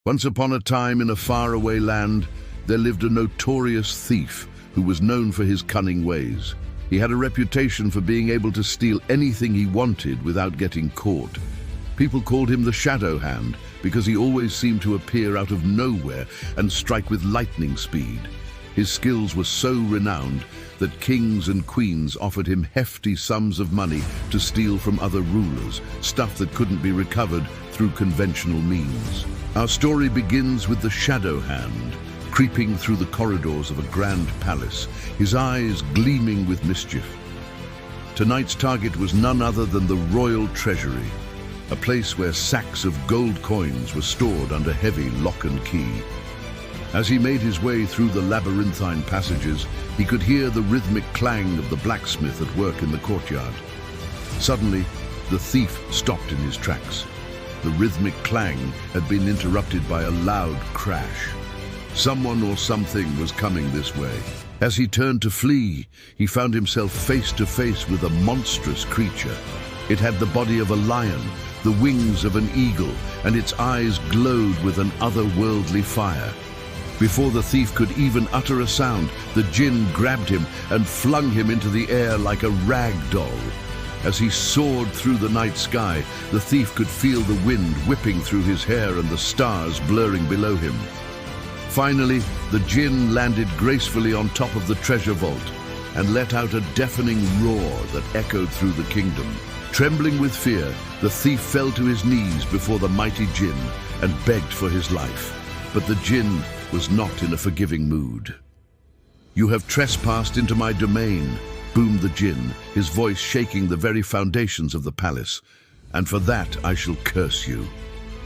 Once upon a time, in a faraway land, there lived a notorious thief who was known for his cunning ways. He had a reputation for being able to steal anything he wanted without getting caught. People called him the Shadow Hand because he always seemed to appear out of nowhere and strike with lightning speed. His skills were so renowned that kings and queens offered him hefty sums of money to steal from other rulers, stuff that couldn't be recovered through conventional means. Our story begins with the Shadow Hand, creeping through the corridors of a grand palace, his eyes gleaming with mischief. Tonight's target was none other than the royal treasury, a place where sacks of gold coins were stored under heavy lock and key. As he made his way through the labyrinthine passages, he could hear the rhythmic clang of the blacksmith at work in the courtyard. Suddenly, the thief stopped in his tracks. The rhythmic clang had been interrupted by a loud crash. Someone or something was coming this way. As he turned to flee, he found himself face to face with a monstrous creature. It had the body of a lion, the wings of an eagle, and its eyes glowed with an otherworldly fire. Before the thief could even utter a sound, the djinn grabbed him and flung him into the air like a rag doll. As he soared through the night sky, the thief could feel the wind whipping through his hair and the stars blurring below him. Finally, the djinn landed gracefully on top of the treasure vault and let out a deafening roar that echoed through the kingdom. Trembling with fear, the thief fell to his knees before the mighty djinn and begged for his life. But the djinn was not in a forgiving mood. "You have trespassed into my domain," boomed the djinn, his voice shaking the very foundations of the palace. "And for that I shall curse you."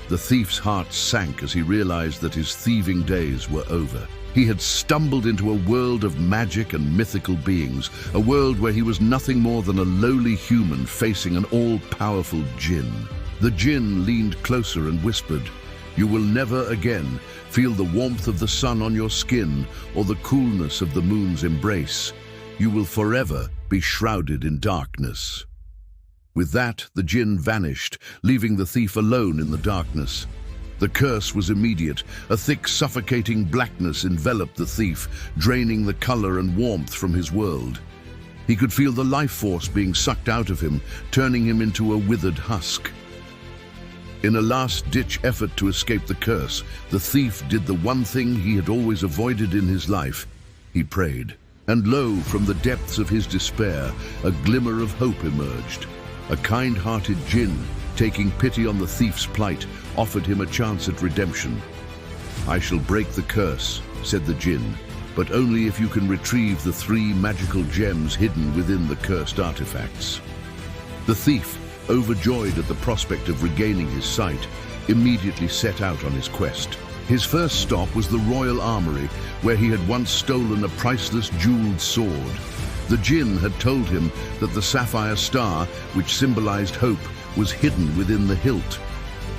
The thief's heart sank as he realized that his thieving days were over. He had stumbled into a world of magic and mythical beings, a world where he was nothing more than a lowly human facing an all-powerful djinn. The djinn leaned closer and whispered, "You will never again feel the warmth of the sun on your skin or the coolness of the moon's embrace. You will forever be shrouded in darkness." With that, the djinn vanished, leaving the thief alone in the darkness. The curse was immediate. A thick, suffocating blackness enveloped the thief, draining the color and warmth from his world. He could feel the life force being sucked out of him, turning him into a withered husk. In a last-ditch effort to escape the curse, the thief did the one thing he had always avoided in his life. He prayed. And lo, from the depths of his despair, a glimmer of hope emerged. A kind-hearted djinn, taking pity on the thief's plight, offered him a chance at redemption. "I shall break the curse," said the djinn, "but only if you can retrieve the 3 magical gems hidden within the cursed artifacts." The thief, overjoyed at the prospect of regaining his sight, immediately set out on his quest. His first stop was the royal armory, where he had once stolen a priceless jeweled sword. The djinn had told him that the sapphire star, which symbolized hope, was hidden within the hilt.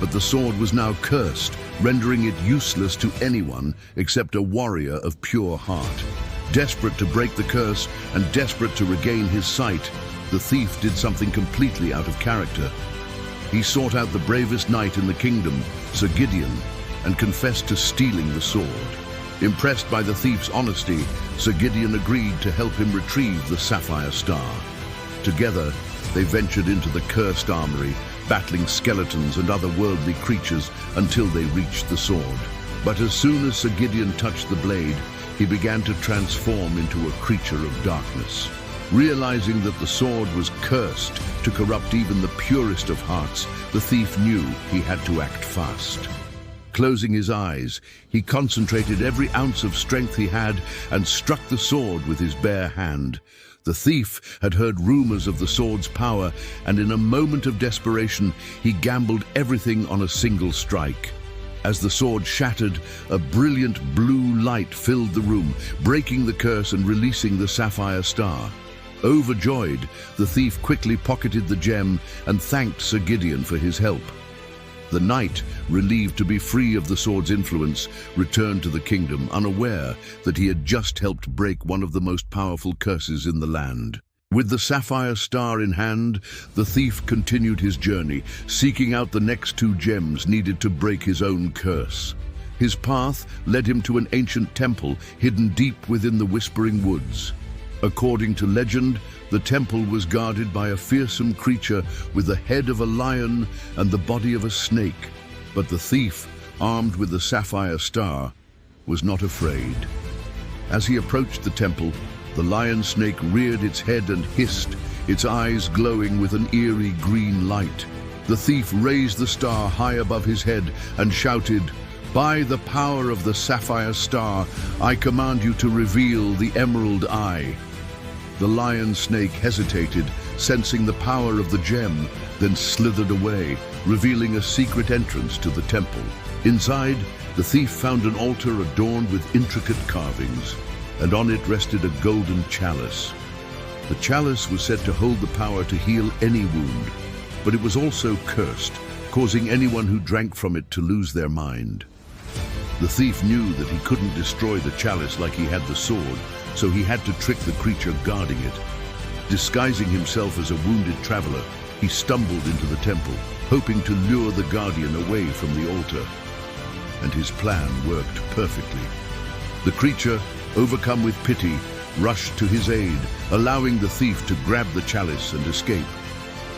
But the sword was now cursed, rendering it useless to anyone except a warrior of pure heart. Desperate to break the curse and desperate to regain his sight, the thief did something completely out of character. He sought out the bravest knight in the kingdom, Sir Gideon, and confessed to stealing the sword. Impressed by the thief's honesty, Sir Gideon agreed to help him retrieve the sapphire star. Together, they ventured into the cursed armory, battling skeletons and other worldly creatures until they reached the sword. But as soon as Sir Gideon touched the blade, he began to transform into a creature of darkness. Realizing that the sword was cursed to corrupt even the purest of hearts, the thief knew he had to act fast. Closing his eyes, he concentrated every ounce of strength he had and struck the sword with his bare hand. The thief had heard rumors of the sword's power, and in a moment of desperation, he gambled everything on a single strike. As the sword shattered, a brilliant blue light filled the room, breaking the curse and releasing the sapphire star. Overjoyed, the thief quickly pocketed the gem and thanked Sir Gideon for his help. The knight, relieved to be free of the sword's influence, returned to the kingdom, unaware that he had just helped break one of the most powerful curses in the land. With the sapphire star in hand, the thief continued his journey, seeking out the next 2 gems needed to break his own curse. His path led him to an ancient temple hidden deep within the Whispering Woods. According to legend, the temple was guarded by a fearsome creature with the head of a lion and the body of a snake. But the thief, armed with the sapphire star, was not afraid. As he approached the temple, the lion snake reared its head and hissed, its eyes glowing with an eerie green light. The thief raised the star high above his head and shouted, "By the power of the sapphire star, I command you to reveal the emerald eye." The lion snake hesitated, sensing the power of the gem, then slithered away, revealing a secret entrance to the temple. Inside, the thief found an altar adorned with intricate carvings, and on it rested a golden chalice. The chalice was said to hold the power to heal any wound, but it was also cursed, causing anyone who drank from it to lose their mind. The thief knew that he couldn't destroy the chalice like he had the sword, so he had to trick the creature guarding it. Disguising himself as a wounded traveler, he stumbled into the temple, hoping to lure the guardian away from the altar. And his plan worked perfectly. The creature, overcome with pity, rushed to his aid, allowing the thief to grab the chalice and escape.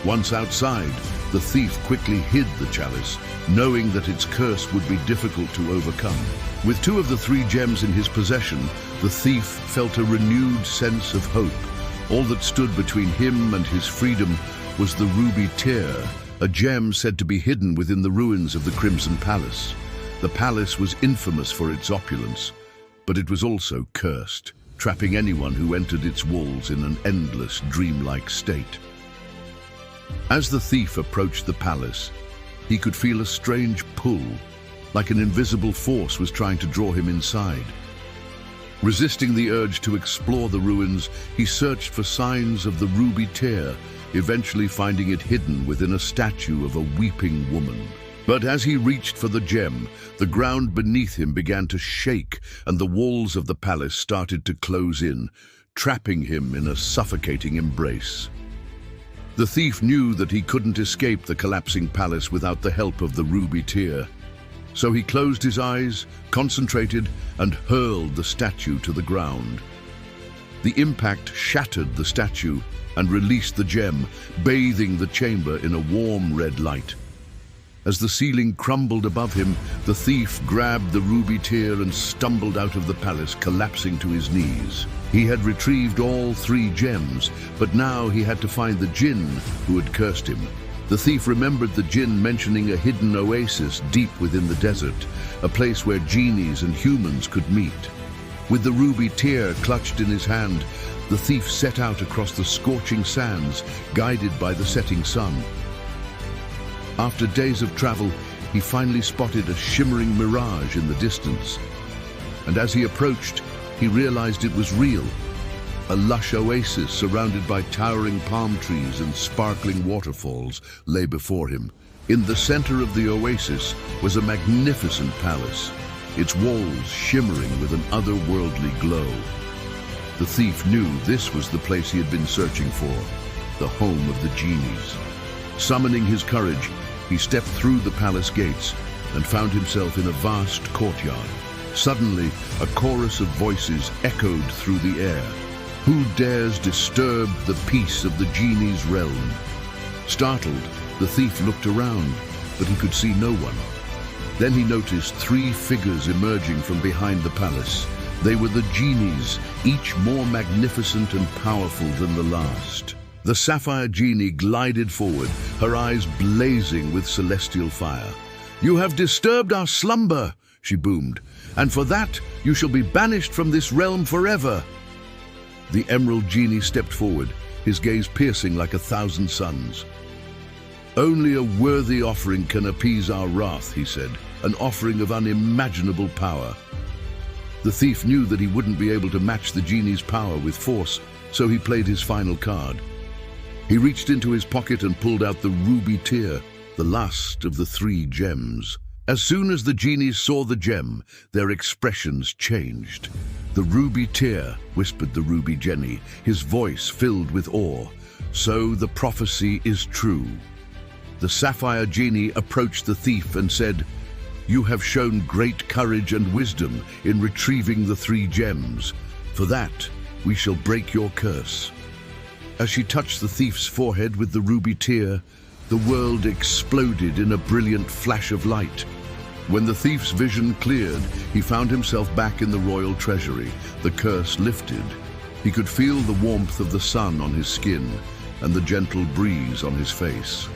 Once outside, the thief quickly hid the chalice, knowing that its curse would be difficult to overcome. With 2 of the 3 gems in his possession, the thief felt a renewed sense of hope. All that stood between him and his freedom was the ruby tear, a gem said to be hidden within the ruins of the Crimson Palace. The palace was infamous for its opulence, but it was also cursed, trapping anyone who entered its walls in an endless, dreamlike state. As the thief approached the palace, he could feel a strange pull, like an invisible force was trying to draw him inside. Resisting the urge to explore the ruins, he searched for signs of the ruby tear, eventually finding it hidden within a statue of a weeping woman. But as he reached for the gem, the ground beneath him began to shake and the walls of the palace started to close in, trapping him in a suffocating embrace. The thief knew that he couldn't escape the collapsing palace without the help of the ruby tear. So he closed his eyes, concentrated, and hurled the statue to the ground. The impact shattered the statue and released the gem, bathing the chamber in a warm red light. As the ceiling crumbled above him, the thief grabbed the ruby tear and stumbled out of the palace, collapsing to his knees. He had retrieved all 3 gems, but now he had to find the Djinn who had cursed him. The thief remembered the Djinn mentioning a hidden oasis deep within the desert, a place where genies and humans could meet. With the ruby tear clutched in his hand, the thief set out across the scorching sands, guided by the setting sun. After days of travel, he finally spotted a shimmering mirage in the distance. And as he approached, he realized it was real. A lush oasis surrounded by towering palm trees and sparkling waterfalls lay before him. In the center of the oasis was a magnificent palace, its walls shimmering with an otherworldly glow. The thief knew this was the place he had been searching for, the home of the genies. Summoning his courage, he stepped through the palace gates and found himself in a vast courtyard. Suddenly, a chorus of voices echoed through the air. Who dares disturb the peace of the genie's realm? Startled, the thief looked around, but he could see no one. Then he noticed 3 figures emerging from behind the palace. They were the genies, each more magnificent and powerful than the last. The sapphire genie glided forward, her eyes blazing with celestial fire. "You have disturbed our slumber," she boomed, "and for that you shall be banished from this realm forever." The emerald genie stepped forward, his gaze piercing like 1,000 suns. "Only a worthy offering can appease our wrath," he said, "an offering of unimaginable power." The thief knew that he wouldn't be able to match the genie's power with force, so he played his final card. He reached into his pocket and pulled out the ruby tear, the last of the 3 gems. As soon as the genies saw the gem, their expressions changed. "The ruby tear," whispered the ruby genie, his voice filled with awe. "So the prophecy is true." The sapphire genie approached the thief and said, You have shown great courage and wisdom in retrieving the 3 gems. For that, we shall break your curse." As she touched the thief's forehead with the ruby tear, the world exploded in a brilliant flash of light. When the thief's vision cleared, he found himself back in the royal treasury. The curse lifted. He could feel the warmth of the sun on his skin and the gentle breeze on his face.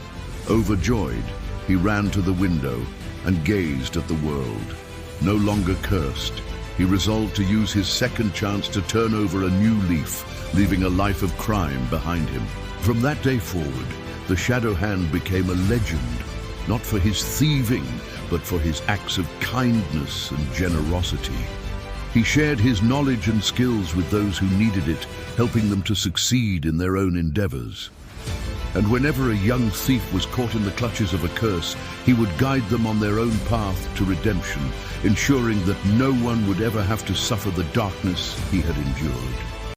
Overjoyed, he ran to the window and gazed at the world. No longer cursed, he resolved to use his second chance to turn over a new leaf, leaving a life of crime behind him. From that day forward, the Shadow Hand became a legend, not for his thieving, but for his acts of kindness and generosity. He shared his knowledge and skills with those who needed it, helping them to succeed in their own endeavors. And whenever a young thief was caught in the clutches of a curse, he would guide them on their own path to redemption, ensuring that no one would ever have to suffer the darkness he had endured.